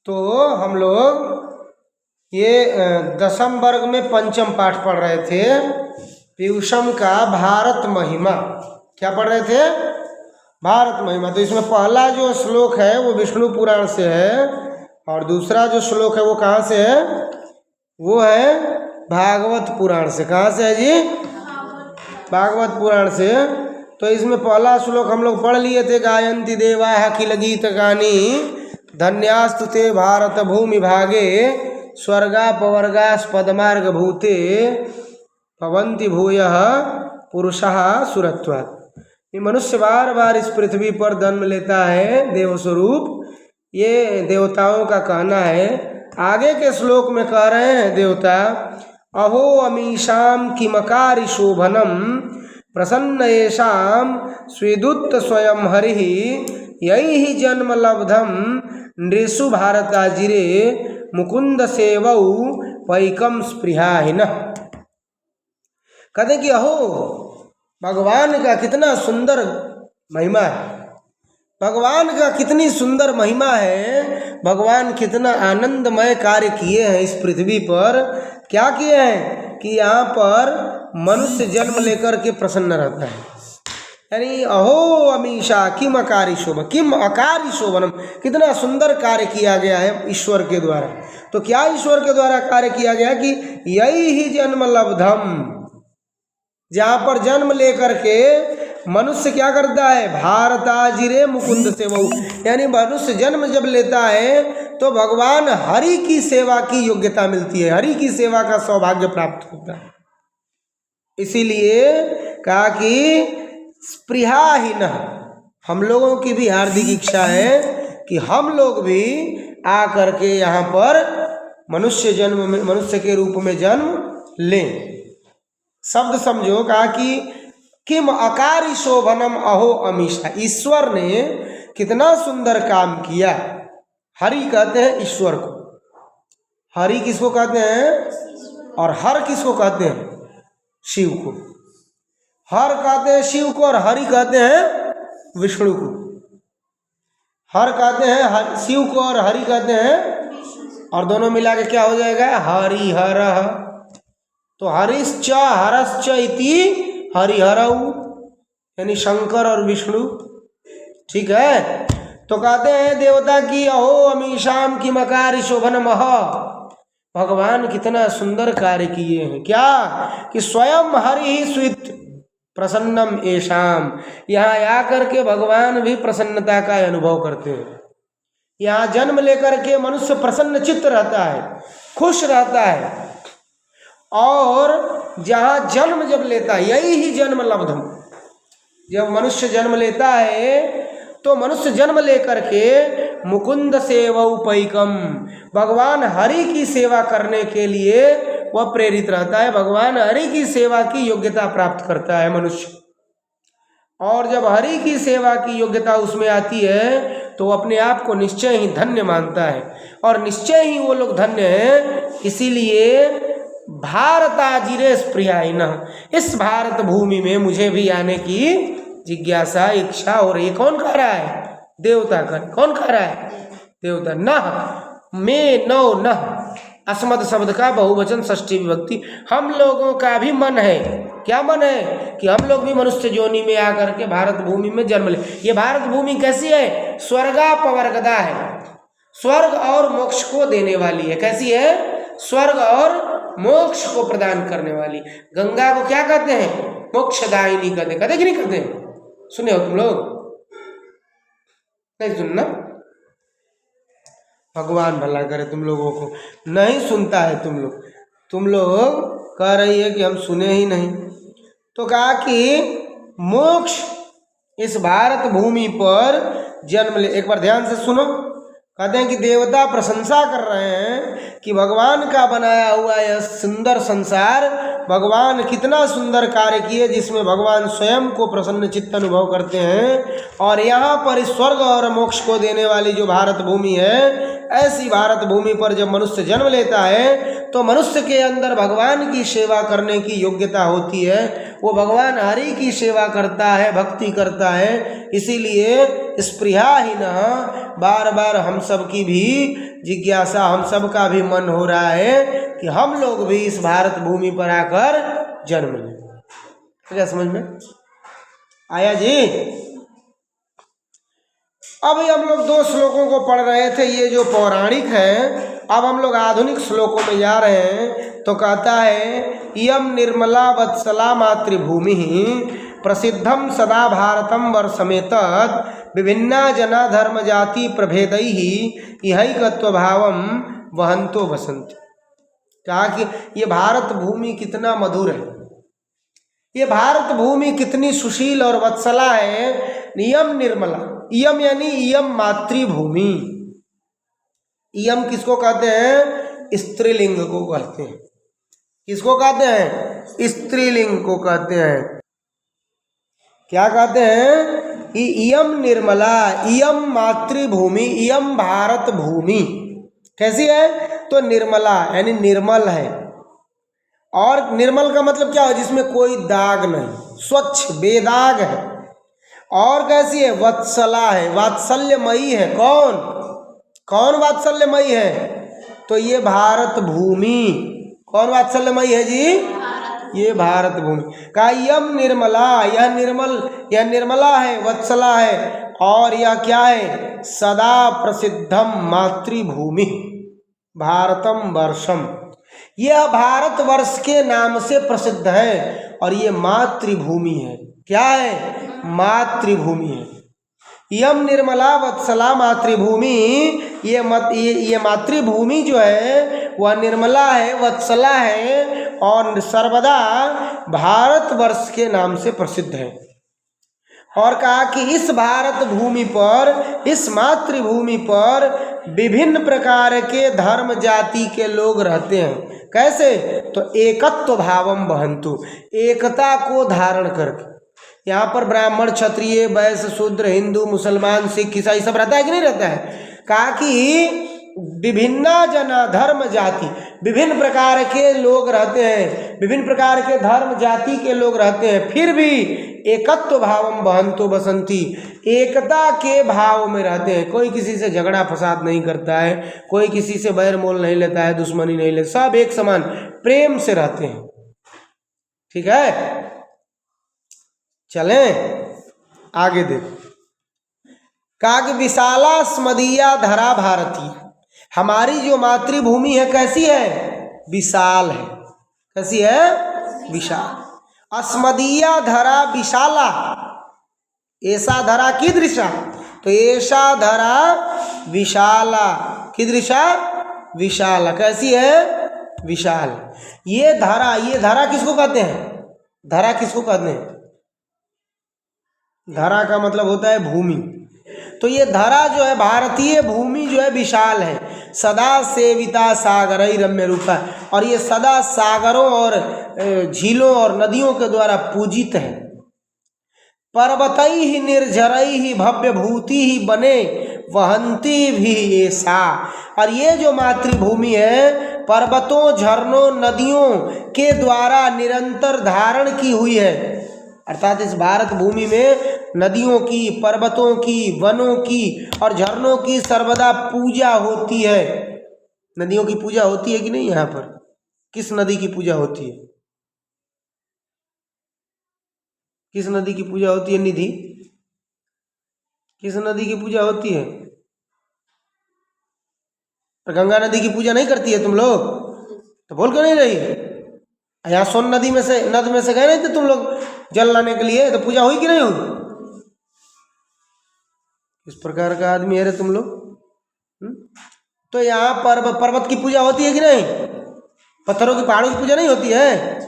तो हम लोग ये दशम वर्ग में पंचम पाठ पढ़ रहे थे, पीयूषम का भारत महिमा। क्या पढ़ रहे थे? भारत महिमा। तो इसमें पहला जो श्लोक है वो विष्णु पुराण से है, और दूसरा जो श्लोक है वो कहाँ से है? वो है भागवत पुराण से। कहाँ से है जी? भागवत पुराण से। तो इसमें पहला श्लोक हम लोग पढ़ लिए थे, गायन्ति देवाः किल गीतगानि धन्यास्तु ते भारत भूमि भागे स्वर्गापवर्गास्पदमार्ग भूते भवन्ति भूयः पुरुषः सुरत्वात्। ये मनुष्य बार बार इस पृथ्वी पर जन्म लेता है देवस्वरूप, ये देवताओं का कहना है। आगे के श्लोक में कह रहे हैं देवता, अहो अमीशाम किमकारी शोभनम प्रसन्न येषाम स्वेदुत्त स्वयं हरिः यैहि जन्म लब्धम नृषु भारताजिरे मुकुंद सेवौ पैकम स्पृहाहिनः। कहते कि अहो भगवान का कितना सुंदर महिमा है, भगवान का कितनी सुंदर महिमा है, भगवान कितना आनंदमय कार्य किए हैं इस पृथ्वी पर। क्या किए हैं कि यहाँ पर मनुष्य जन्म लेकर के प्रसन्न रहता है। यानी अहो अमीशा किम अकारी शोभन, किम अकारी शोभनम, कितना सुंदर कार्य किया गया है ईश्वर के द्वारा। तो क्या ईश्वर के द्वारा कार्य किया गया कि यही ही जन्म लब्धम, जहाँ पर जन्म लेकर के मनुष्य क्या करता है, भारताजिरे मुकुंद सेवौ, यानी मनुष्य जन्म जब लेता है तो भगवान हरि की सेवा की योग्यता मिलती है, हरि की सेवा का सौभाग्य प्राप्त होता है। इसीलिए कहा कि स्पृहाहीनः, हम लोगों की भी हार्दिक इच्छा है कि हम लोग भी आकर के यहाँ पर मनुष्य के रूप में जन्म लें। शब्द समझो, कहा कि किम अकारी शोभनम अहो अमीशा, ईश्वर ने कितना सुंदर काम किया। हरि कहते हैं ईश्वर को, हरि किसको कहते हैं, और हर किसको कहते हैं, शिव को। हर कहते हैं शिव को और हरि कहते हैं विष्णु को। हर कहते हैं शिव को और हरि कहते हैं, और दोनों मिला के क्या हो जाएगा, हरि हर। तो हरिश्च हरश्च इति हरिहरऊ, यानी शंकर और विष्णु। ठीक है। तो कहते हैं देवता की अहो अमीशाम की मकारी शोभनमः, भगवान कितना सुंदर कार्य किए हैं। क्या कि स्वयं हरि ही स्वित प्रसन्नम येषाम, यहाँ आकर के भगवान भी प्रसन्नता का अनुभव करते हैं। यहाँ जन्म लेकर के मनुष्य प्रसन्न चित्त रहता है, खुश रहता है। और जहाँ जन्म जब लेता है, यही ही जन्म लब्धम, जब मनुष्य जन्म लेता है तो मनुष्य जन्म लेकर के मुकुंद सेवौ पैकम, भगवान हरि की सेवा करने के लिए वह प्रेरित रहता है। भगवान हरि की सेवा की योग्यता प्राप्त करता है मनुष्य, और जब हरि की सेवा की योग्यता उसमें आती है तो अपने आप को निश्चय ही धन्य मानता है, और निश्चय ही वो लोग धन्य हैं। इसीलिए भारताजिरे स्पृहाहिनः, इस भारत भूमि में मुझे भी आने की जिज्ञासा, इच्छा हो रही है। कौन कह रहा है? देवता कर। कौन कह रहा है? देवता। नः में नौ नः, अस्मद शब्द का बहुवचन षष्ठी विभक्ति। हम लोगों का भी मन है। क्या मन है? कि हम लोग भी मनुष्य योनि में आकर के भारत भूमि में जन्म ले। ये भारत भूमि कैसी है? स्वर्गापवर्गदा है, स्वर्ग और मोक्ष को देने वाली है। कैसी है? स्वर्ग और मोक्ष को प्रदान करने वाली। गंगा को क्या कहते हैं? मोक्षदायिनी कहते हैं। कहते कि नहीं कहते? सुने हो तुम लोग? नहीं सुनना, भगवान भला करे तुम लोगों को। नहीं सुनता है तुम लोग कह रही है कि हम सुने ही नहीं। तो कहा कि मोक्ष इस भारत भूमि पर जन्म ले। एक बार ध्यान से सुनो। कहते हैं कि देवता प्रशंसा कर रहे हैं कि भगवान का बनाया हुआ यह सुंदर संसार, भगवान कितना सुंदर कार्य किए जिसमें भगवान स्वयं को प्रसन्न चित्त अनुभव करते हैं। और यहाँ पर इस स्वर्ग और मोक्ष को देने वाली जो भारत भूमि है, ऐसी भारत भूमि पर जब मनुष्य जन्म लेता है तो मनुष्य के अंदर भगवान की सेवा करने की योग्यता होती है। वो भगवान हरि की सेवा करता है, भक्ति करता है। इसीलिए स्पृहा ही न बार बार हम सब की भी जिज्ञासा, हम सब का भी मन हो रहा है कि हम लोग भी इस भारत भूमि पर आकर जन्म लें। क्या समझ में आया जी? अभी हम लोग 2 श्लोकों को पढ़ रहे थे, ये जो पौराणिक है। अब हम लोग आधुनिक श्लोकों में जा रहे हैं। तो कहता है इयम निर्मला वत्सला मातृभूमि प्रसिद्धम सदा भारतम वर्षमेतत् विभिन्ना जना धर्म जाति प्रभेदैः इहैकत्व भावम वहंतो वसंति। कहा कि ये भारत भूमि कितना मधुर है, ये भारत भूमि कितनी सुशील और वत्सला है। इयम निर्मला, इयम यानी इयम मातृभूमि। इयम किसको कहते हैं? स्त्रीलिंग को कहते हैं। किसको कहते हैं? स्त्रीलिंग को कहते हैं। क्या कहते हैं? इयम निर्मला, इयम मातृभूमि, इयम भारत भूमि कैसी है? तो निर्मला यानी निर्मल है। और निर्मल का मतलब क्या है? जिसमें कोई दाग नहीं, स्वच्छ बेदाग है। और कैसी है? वत्सला है, वात्सल्यमयी है। कौन वात्सल्यमयी है? तो ये भारत भूमि। कौन वात्सल्यमयी है जी? ये भारत भूमि का यम निर्मला, यह निर्मला है, वत्सला है। और यह क्या है? सदा प्रसिद्धम मातृभूमि भारतम वर्षम। यह भारत वर्ष के नाम से प्रसिद्ध है और ये मातृभूमि है। क्या है? मातृभूमि है। यम निर्मला वत्सला मातृभूमि, ये मातृभूमि जो है वह निर्मला है, वत्सला है और सर्वदा भारतवर्ष के नाम से प्रसिद्ध है। और कहा कि इस भारत भूमि पर, इस मातृभूमि पर विभिन्न प्रकार के धर्म जाति के लोग रहते हैं। कैसे? तो एकत्व भावम वहंतु, एकता को धारण करके। यहाँ पर ब्राह्मण, क्षत्रिय, वैश्य, शूद्र, हिंदू, मुसलमान, सिख, ईसाई सब रहता है कि नहीं रहता है? कहा कि विभिन्न जना धर्म जाति, विभिन्न प्रकार के लोग रहते हैं, विभिन्न प्रकार के धर्म जाति के लोग रहते हैं, फिर भी एकत्व भावम वहंतो बसंती, एकता के भाव में रहते हैं। कोई किसी से झगड़ा फसाद नहीं करता है, कोई किसी से बैर मोल नहीं लेता है, दुश्मनी नहीं लेता, सब एक समान प्रेम से रहते हैं। ठीक है, चलें आगे देखो। कहा कि विशाला स्मदीया धरा भारती, हमारी जो मातृभूमि है कैसी है? विशाल है। कैसी है? विशाल। अस्मदीया धरा विशाला, ऐसा धरा कीदृशा? तो ऐसा धरा विशाला, कीदृशा? विशाला। कैसी है? विशाल। ये धरा किसको कहते हैं? धरा किसको कहते हैं? धरा का मतलब होता है भूमि। तो ये धरा जो है, भारतीय भूमि जो है विशाल है। सदा सेविता सागरई रम्य रूपा, और ये सदा सागरों और झीलों और नदियों के द्वारा पूजित है। पर्वतई ही निर्झरई ही भव्य भूति ही बने वहंती भी ऐसा। और ये जो मातृभूमि है पर्वतों, झरनों, नदियों के द्वारा निरंतर धारण की हुई है। अर्थात इस भारत भूमि में नदियों की, पर्वतों की, वनों की और झरनों की सर्वदा पूजा होती है। नदियों की पूजा होती है कि नहीं? यहाँ पर किस नदी की पूजा होती है? किस नदी की पूजा होती है? निधि, किस नदी की पूजा होती है? गंगा नदी की पूजा नहीं करती है तुम लोग? तो बोल क्यों नहीं रही? यहाँ सोन नदी में से, नद में से गए नहीं थे तुम लोग जल लाने के लिए? तो पूजा हुई कि नहीं हुई? इस प्रकार का आदमी है रे तुम लोग। तो यहाँ पर्वत की पूजा होती है कि नहीं? पत्थरों की, पहाड़ों की पूजा नहीं होती है?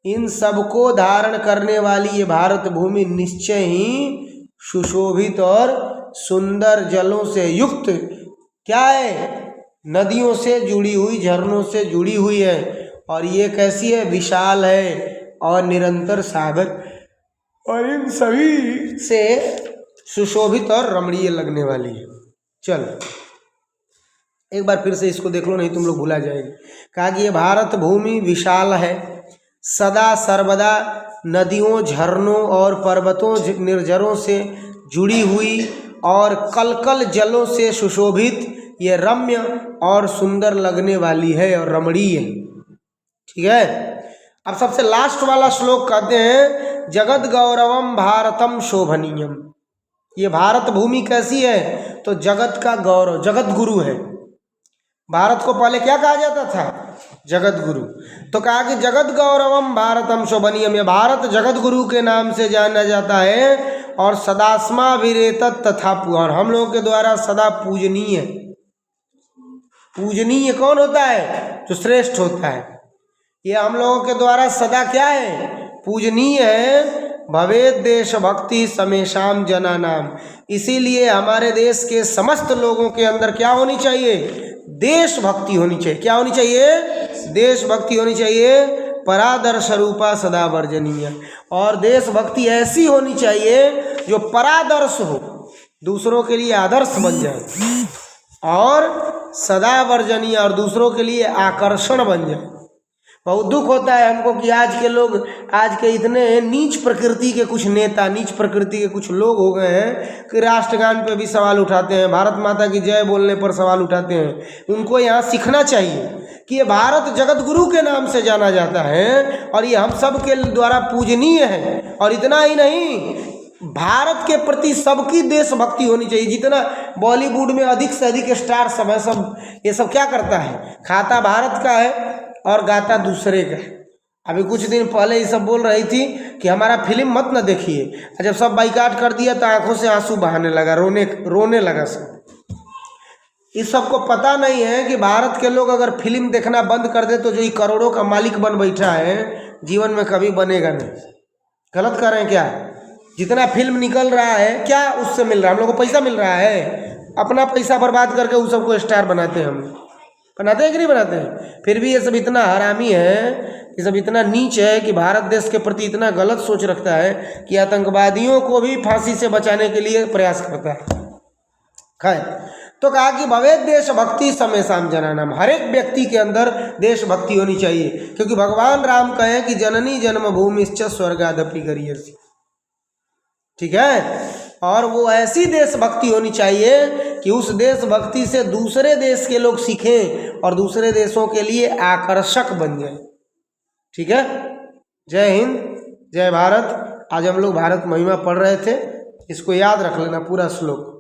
इन सबको धारण करने वाली ये भारत भूमि निश्चय ही सुशोभित और सुंदर जलों से युक्त क्या है? नदियों से जुड़ी हुई, झरनों से जुड़ी हुई है। और ये कैसी है? विशाल है और निरंतर सागर, और इन सभी से सुशोभित और रमणीय लगने वाली है। चल एक बार फिर से इसको देख लो, नहीं तुम लोग भूला जाएगी। कहा कि ये भारत भूमि विशाल है, सदा सर्वदा नदियों, झरनों और पर्वतों, निर्जरों से जुड़ी हुई और कलकल जलों से सुशोभित ये रम्य और सुंदर लगने वाली है और रमणीय। ठीक है। अब सबसे लास्ट वाला श्लोक कहते हैं जगत गौरवम भारतम शोभनीयम। ये भारत भूमि कैसी है? तो जगत का गौरव, जगत गुरु है। भारत को पहले क्या कहा जाता था? जगत गुरु। तो कहा कि जगत गौरवम भारतम शोभनीयम, ये भारत जगत गुरु के नाम से जाना जाता है और सदास्मा विरेतत तथा, और हम लोगों के द्वारा सदा पूजनीय। पूजनीय कौन होता है? जो श्रेष्ठ होता है। ये हम लोगों के द्वारा सदा क्या है? पूजनीय है। भवेद देश भक्ति समेशाम जना नाम, इसीलिए हमारे देश के समस्त लोगों के अंदर क्या होनी चाहिए? देशभक्ति होनी चाहिए। क्या होनी चाहिए? देशभक्ति होनी चाहिए। परादर्श रूपा सदा वर्जनीय, और देशभक्ति ऐसी होनी चाहिए जो परादर्श हो, दूसरों के लिए आदर्श बन जाए, और सदा वर्जनीय, और दूसरों के लिए आकर्षण बन जाए। बहुत दुख होता है हमको कि आज के लोग, आज के इतने नीच प्रकृति के कुछ नेता, नीच प्रकृति के कुछ लोग हो गए हैं कि राष्ट्रगान पे भी सवाल उठाते हैं, भारत माता की जय बोलने पर सवाल उठाते हैं। उनको यहाँ सीखना चाहिए कि ये भारत जगत गुरु के नाम से जाना जाता है और ये हम सब के द्वारा पूजनीय है। और इतना ही नहीं, भारत के प्रति सबकी देशभक्ति होनी चाहिए। जितना बॉलीवुड में अधिक से अधिक स्टार सब है, सब ये सब क्या करता है? खाता भारत का है और गाता दूसरे का। अभी कुछ दिन पहले ये सब बोल रही थी कि हमारा फिल्म मत न देखिए, जब सब बाइकाट कर दिया तो आंखों से आंसू बहाने लगा, रोने लगा सब। इस सबको पता नहीं है कि भारत के लोग अगर फिल्म देखना बंद कर दे तो जो ये करोड़ों का मालिक बन बैठा है जीवन में कभी बनेगा नहीं। गलत कर रहे हैं क्या? जितना फिल्म निकल रहा है क्या उससे मिल रहा है? हम लोग को पैसा मिल रहा है, अपना पैसा बर्बाद करके उस सबको स्टार बनाते हैं। हम बनाते हैं कि नहीं बनाते हैं? फिर भी ये सब इतना हरामी है, ये सब इतना नीच है कि भारत देश के प्रति इतना गलत सोच रखता है कि आतंकवादियों को भी फांसी से बचाने के लिए प्रयास करता है। तो कहा कि भवेद देशभक्ति समेशाम जना नाम, हर एक व्यक्ति के अंदर देशभक्ति होनी चाहिए, क्योंकि भगवान राम कहे कि जननी जन्मभूमिश्च स्वर्गादपि गरीयसी। ठीक है। और वो ऐसी देशभक्ति होनी चाहिए कि उस देशभक्ति से दूसरे देश के लोग सीखें और दूसरे देशों के लिए आकर्षक बन जाए। ठीक है। जय हिंद, जय भारत। आज हम लोग भारत महिमा पढ़ रहे थे, इसको याद रख लेना पूरा श्लोक।